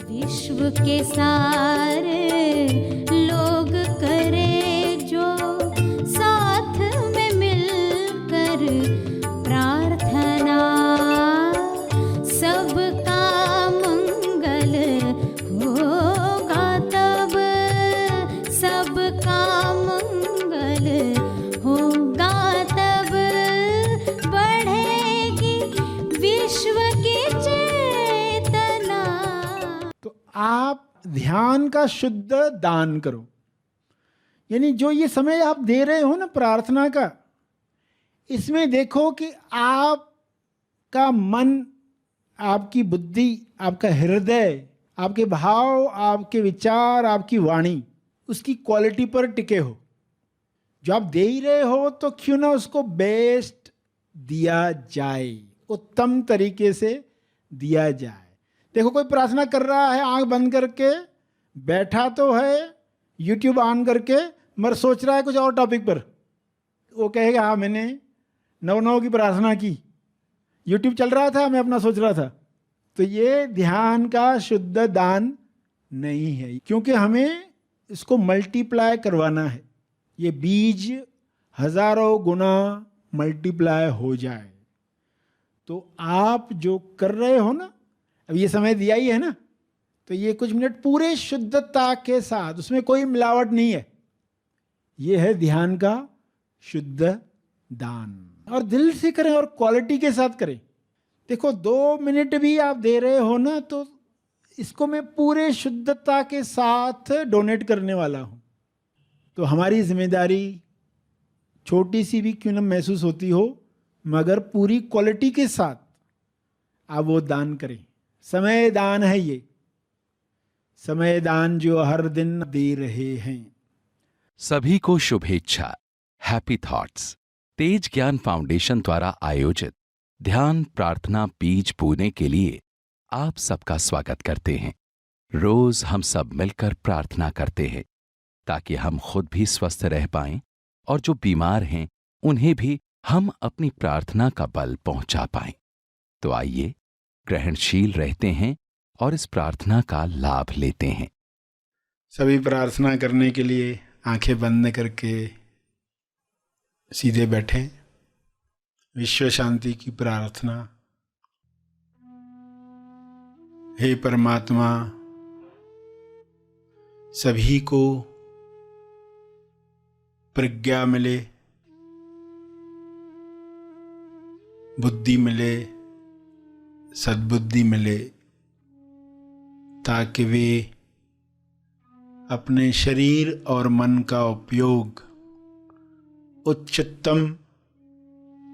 विश्व के सारे लोग करे जो साथ में मिलकर प्रार्थना, सबका मंगल होगा तब, सबका मंगल होगा तब, बढ़ेगी विश्व की चेतना। तो आप ध्यान का शुद्ध दान करो, यानी जो ये समय आप दे रहे हो ना प्रार्थना का, इसमें देखो कि आपका मन, आपकी बुद्धि, आपका हृदय, आपके भाव, आपके विचार, आपकी वाणी उसकी क्वालिटी पर टिके हो। जो आप दे ही रहे हो तो क्यों ना उसको बेस्ट दिया जाए, उत्तम तरीके से दिया जाए। देखो कोई प्रार्थना कर रहा है आंख बंद करके, बैठा तो है यूट्यूब ऑन करके, मगर सोच रहा है कुछ और टॉपिक पर। वो कहेगा हाँ मैंने 9-9 की प्रार्थना की, यूट्यूब चल रहा था, मैं अपना सोच रहा था। तो ये ध्यान का शुद्ध दान नहीं है, क्योंकि हमें इसको मल्टीप्लाई करवाना है। ये बीज हजारों गुना मल्टीप्लाई हो जाए। तो आप जो कर रहे हो ना, अब ये समय दिया ही है ना, तो ये कुछ मिनट पूरे शुद्धता के साथ, उसमें कोई मिलावट नहीं है, ये है ध्यान का शुद्ध दान। और दिल से करें और क्वालिटी के साथ करें। देखो 2 मिनट भी आप दे रहे हो ना, तो इसको मैं पूरे शुद्धता के साथ डोनेट करने वाला हूं। तो हमारी जिम्मेदारी छोटी सी भी क्यों न महसूस होती हो, मगर पूरी क्वालिटी के साथ आप वो दान करें। समय दान है ये, समय दान जो हर दिन दे रहे हैं। सभी को शुभेच्छा। हैप्पी थॉट्स तेज ज्ञान फाउंडेशन द्वारा आयोजित ध्यान प्रार्थना बीज बोने के लिए आप सबका स्वागत करते हैं। रोज हम सब मिलकर प्रार्थना करते हैं ताकि हम खुद भी स्वस्थ रह पाएं और जो बीमार हैं उन्हें भी हम अपनी प्रार्थना का बल पहुंचा पाएं। तो आइए ग्रहणशील रहते हैं और इस प्रार्थना का लाभ लेते हैं। सभी प्रार्थना करने के लिए आंखें बंद करके सीधे बैठें। विश्व शांति की प्रार्थना। हे परमात्मा, सभी को प्रज्ञा मिले, बुद्धि मिले, सद्बुद्धि मिले, ताकि वे अपने शरीर और मन का उपयोग उच्चतम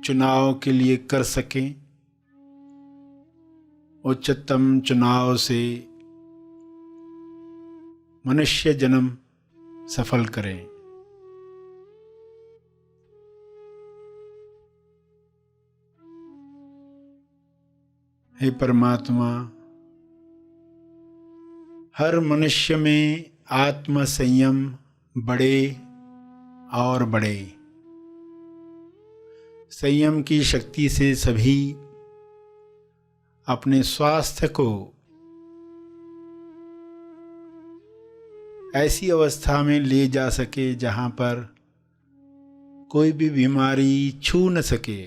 चुनाव के लिए कर सकें। उच्चतम चुनाव से मनुष्य जन्म सफल करें। हे परमात्मा, हर मनुष्य में आत्म संयम बढ़े और बढ़े। संयम की शक्ति से सभी अपने स्वास्थ्य को ऐसी अवस्था में ले जा सके जहां पर कोई भी बीमारी छू न सके।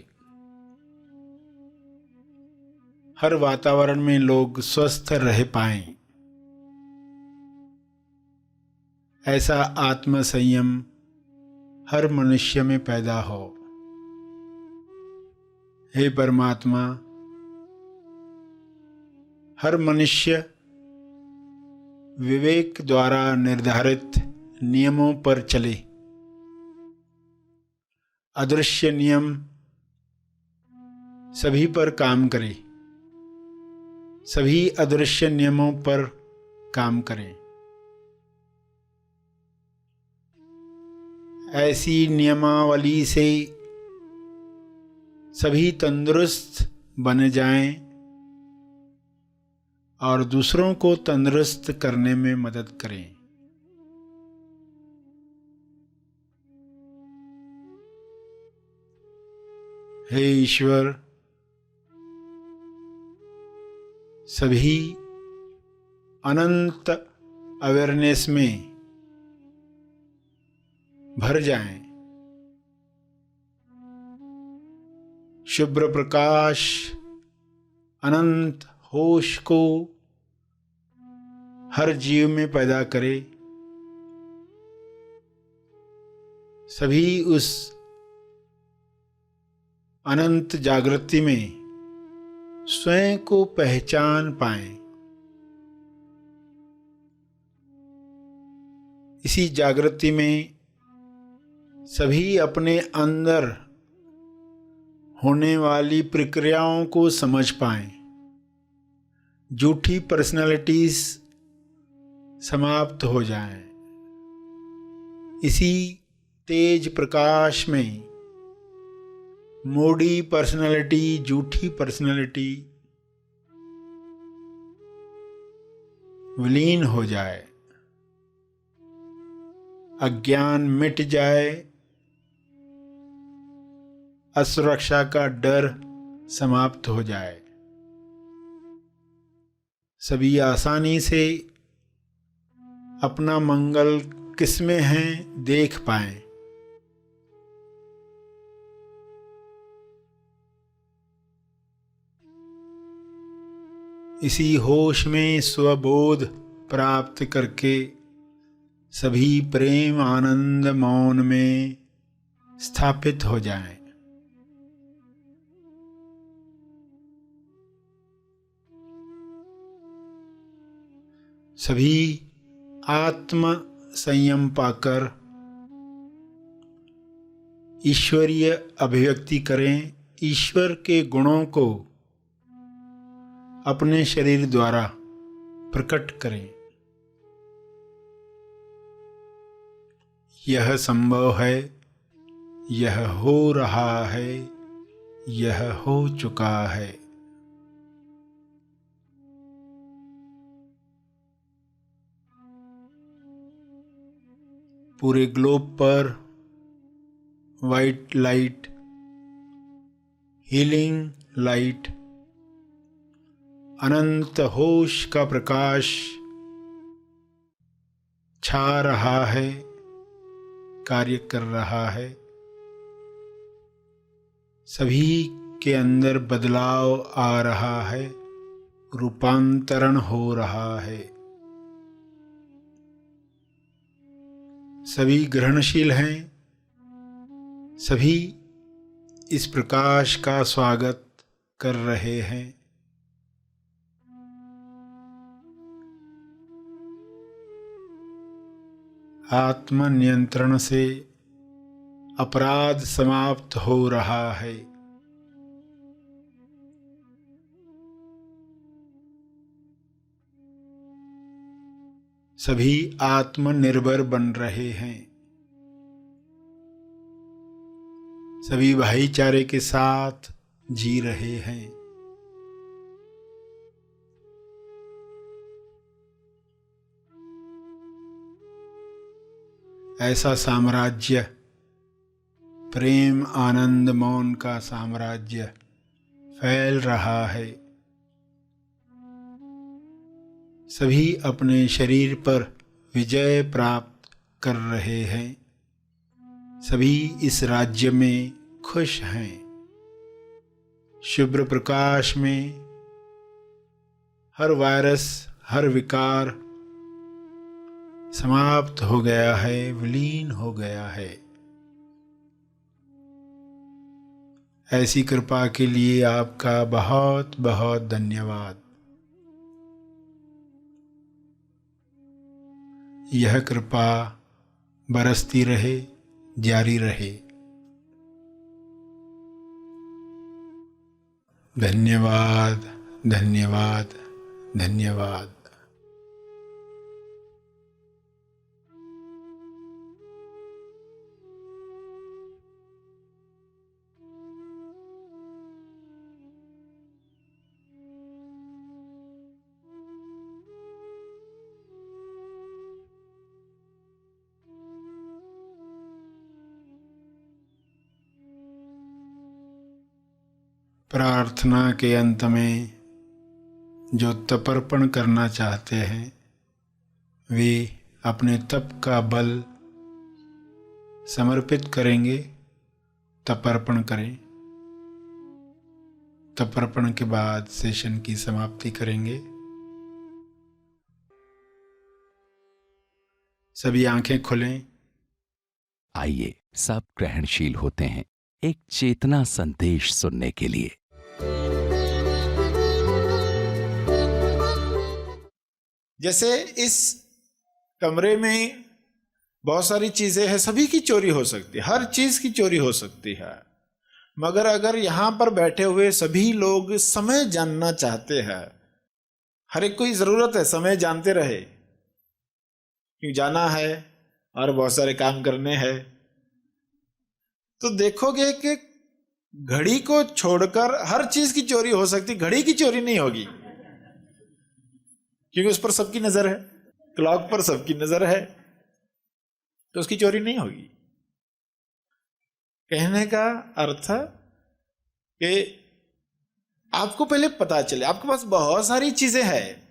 हर वातावरण में लोग स्वस्थ रह पाएं, ऐसा आत्म संयम हर मनुष्य में पैदा हो। हे परमात्मा, हर मनुष्य विवेक द्वारा निर्धारित नियमों पर चले। अदृश्य नियम सभी पर काम करे, सभी अदृश्य नियमों पर काम करें। ऐसी नियमावली से सभी तंदुरुस्त बन जाएं और दूसरों को तंदुरुस्त करने में मदद करें। हे ईश्वर, सभी अनंत अवेयरनेस में भर जाएं। शुभ्र प्रकाश अनंत होश को हर जीव में पैदा करे। सभी उस अनंत जागृति में स्वयं को पहचान पाएं। इसी जागृति में सभी अपने अंदर होने वाली प्रक्रियाओं को समझ पाएं। झूठी पर्सनालिटीज समाप्त हो जाएं। इसी तेज प्रकाश में मोड़ी पर्सनालिटी, झूठी पर्सनालिटी विलीन हो जाए, अज्ञान मिट जाए, असुरक्षा का डर समाप्त हो जाए। सभी आसानी से अपना मंगल किसमें है देख पाएं। इसी होश में स्वबोध प्राप्त करके सभी प्रेम आनंद मौन में स्थापित हो जाएं। सभी आत्म संयम पाकर ईश्वरीय अभिव्यक्ति करें। ईश्वर के गुणों को अपने शरीर द्वारा प्रकट करें। यह संभव है, यह हो रहा है, यह हो चुका है। पूरे ग्लोब पर वाइट लाइट, हीलिंग लाइट, अनंत होश का प्रकाश छा रहा है, कार्य कर रहा है। सभी के अंदर बदलाव आ रहा है, रूपांतरण हो रहा है। सभी ग्रहणशील हैं। सभी इस प्रकाश का स्वागत कर रहे हैं। आत्म नियंत्रण से अपराध समाप्त हो रहा है। सभी आत्मनिर्भर बन रहे हैं। सभी भाईचारे के साथ जी रहे हैं। ऐसा साम्राज्य, प्रेम आनंद मौन का साम्राज्य फैल रहा है। सभी अपने शरीर पर विजय प्राप्त कर रहे हैं। सभी इस राज्य में खुश हैं। शुभ्र प्रकाश में हर वायरस, हर विकार समाप्त हो गया है, विलीन हो गया है। ऐसी कृपा के लिए आपका बहुत बहुत धन्यवाद। यह कृपा बरसती रहे, जारी रहे। धन्यवाद, धन्यवाद, धन्यवाद। प्रार्थना के अंत में जो तर्पण करना चाहते हैं वे अपने तप का बल समर्पित करेंगे, तपर्पण करें। तपर्पण के बाद सेशन की समाप्ति करेंगे। सभी आंखें खुलें। आइए सब ग्रहणशील होते हैं एक चेतना संदेश सुनने के लिए। जैसे इस कमरे में बहुत सारी चीजें हैं, सभी की चोरी हो सकती है, हर चीज की चोरी हो सकती है, मगर अगर यहां पर बैठे हुए सभी लोग समय जानना चाहते हैं, हर एक को ही जरूरत है समय जानते रहे, क्यों जाना है और बहुत सारे काम करने हैं, तो देखोगे कि घड़ी को छोड़कर हर चीज की चोरी हो सकती, घड़ी की चोरी नहीं होगी, क्योंकि उस पर सबकी नजर है, क्लॉक पर सबकी नजर है, तो उसकी चोरी नहीं होगी। कहने का अर्थ कि आपको पहले पता चले, आपके पास बहुत सारी चीजें हैं,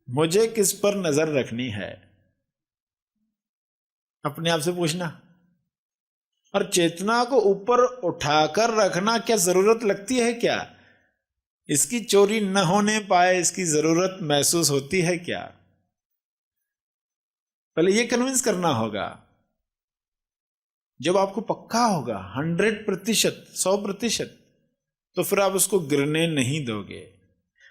मुझे किस पर नजर रखनी है, अपने आप से पूछना। और चेतना को ऊपर उठाकर रखना क्या जरूरत लगती है क्या? इसकी चोरी न होने पाए इसकी जरूरत महसूस होती है क्या? पहले यह कन्विंस करना होगा। जब आपको पक्का होगा 100%, 100%, तो फिर आप उसको गिरने नहीं दोगे।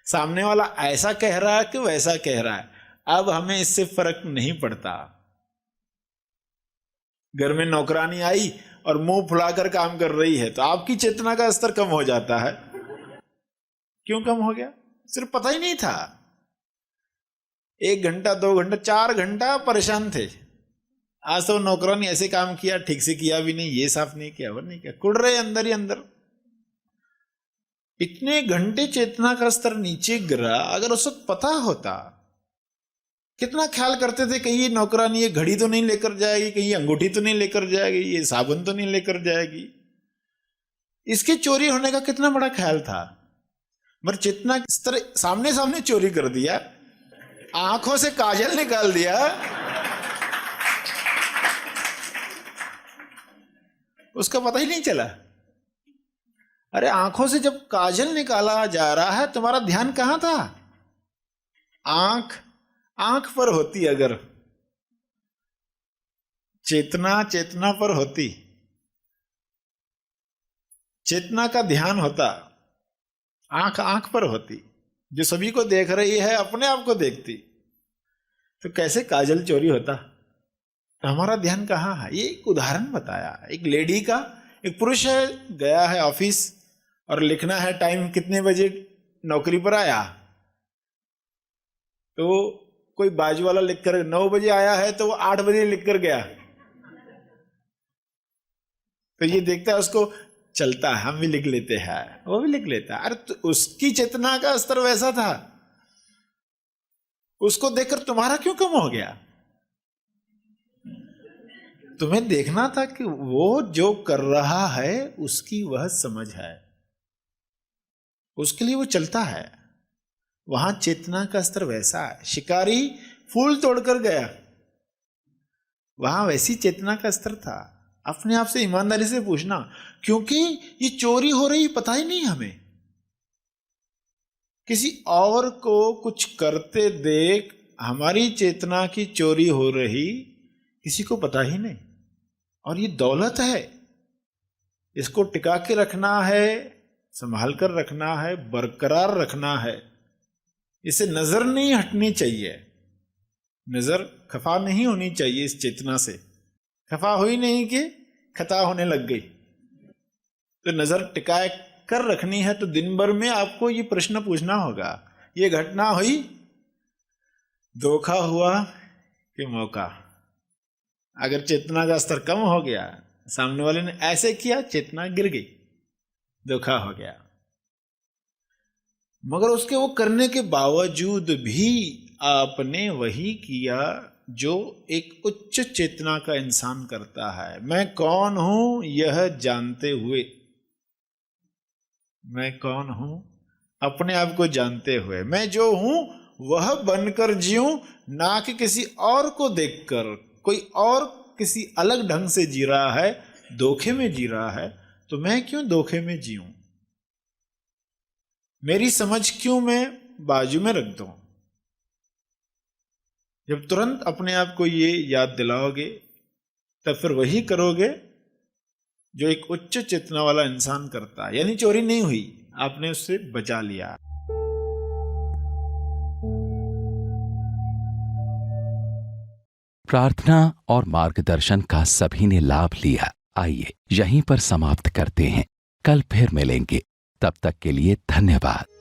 सामने वाला ऐसा कह रहा है कि वैसा कह रहा है, अब हमें इससे फर्क नहीं पड़ता। घर में नौकरानी आई और मुंह फुलाकर काम कर रही है, तो आपकी चेतना का स्तर कम हो जाता है। क्यों कम हो गया? सिर्फ पता ही नहीं था। 1 घंटा, 2 घंटा, 4 घंटा परेशान थे। आज तो नौकरानी ऐसे काम किया, ठीक से किया भी नहीं, ये साफ नहीं किया, वो नहीं किया, कुड़ रहे अंदर ही अंदर। इतने घंटे चेतना का स्तर नीचे गिरा। अगर उस वक्त पता होता, कितना ख्याल करते थे, कहीं ये नौकरानी ये घड़ी तो नहीं लेकर जाएगी, कहीं अंगूठी तो नहीं लेकर जाएगी, ये साबुन तो नहीं लेकर जाएगी। इसके चोरी होने का कितना बड़ा ख्याल था, मगर चेतना स्तर सामने सामने चोरी कर दिया, आंखों से काजल निकाल दिया, उसका पता ही नहीं चला। अरे आंखों से जब काजल निकाला जा रहा है, तुम्हारा ध्यान कहां था? आंख पर होती, अगर चेतना पर होती, चेतना का ध्यान होता, आंख पर होती, जो सभी को देख रही है अपने आप को देखती, तो कैसे काजल चोरी होता? तो हमारा ध्यान कहाँ है? ये एक उदाहरण बताया। एक लेडी का, एक पुरुष है, गया है ऑफिस और लिखना है टाइम कितने बजे नौकरी पर आया, तो कोई बाजू वाला लिखकर 9 बजे आया है, तो वो 8 बजे लिखकर गया। तो ये देखता है, उसको चलता है, हम भी लिख लेते हैं, वो भी लिख लेता है। अरे तो उसकी चेतना का स्तर वैसा था, उसको देखकर तुम्हारा क्यों कम हो गया? तुम्हें देखना था कि वो जो कर रहा है उसकी वह समझ है, उसके लिए वो चलता है। वहां चेतना का स्तर वैसा है। शिकारी फूल तोड़कर गया, वहां वैसी चेतना का स्तर था। अपने आप से ईमानदारी से पूछना, क्योंकि ये चोरी हो रही पता ही नहीं हमें। किसी और को कुछ करते देख हमारी चेतना की चोरी हो रही किसी को पता ही नहीं। और ये दौलत है, इसको टिका के रखना है, संभाल कर रखना है, बरकरार रखना है। इसे नजर नहीं हटनी चाहिए, नजर खफा नहीं होनी चाहिए इस चेतना से। खफा हुई नहीं कि खता होने लग गई। तो नजर टिकाए कर रखनी है। तो दिन भर में आपको ये प्रश्न पूछना होगा, ये घटना हुई, धोखा हुआ कि मौका? अगर चेतना का स्तर कम हो गया, सामने वाले ने ऐसे किया, चेतना गिर गई, धोखा हो गया। मगर उसके वो करने के बावजूद भी आपने वही किया जो एक उच्च चेतना का इंसान करता है। मैं कौन हूं यह जानते हुए, मैं कौन हूं अपने आप को जानते हुए, मैं जो हूं वह बनकर जीऊं, ना कि किसी और को देखकर। कोई और किसी अलग ढंग से जी रहा है, धोखे में जी रहा है, तो मैं क्यों धोखे में जीऊं? मेरी समझ क्यों मैं बाजू में रख दूं? जब तुरंत अपने आप को ये याद दिलाओगे, तब फिर वही करोगे जो एक उच्च चेतना वाला इंसान करता है। यानी चोरी नहीं हुई, आपने उससे बचा लिया। प्रार्थना और मार्गदर्शन का सभी ने लाभ लिया। आइए यहीं पर समाप्त करते हैं, कल फिर मिलेंगे। तब तक के लिए धन्यवाद।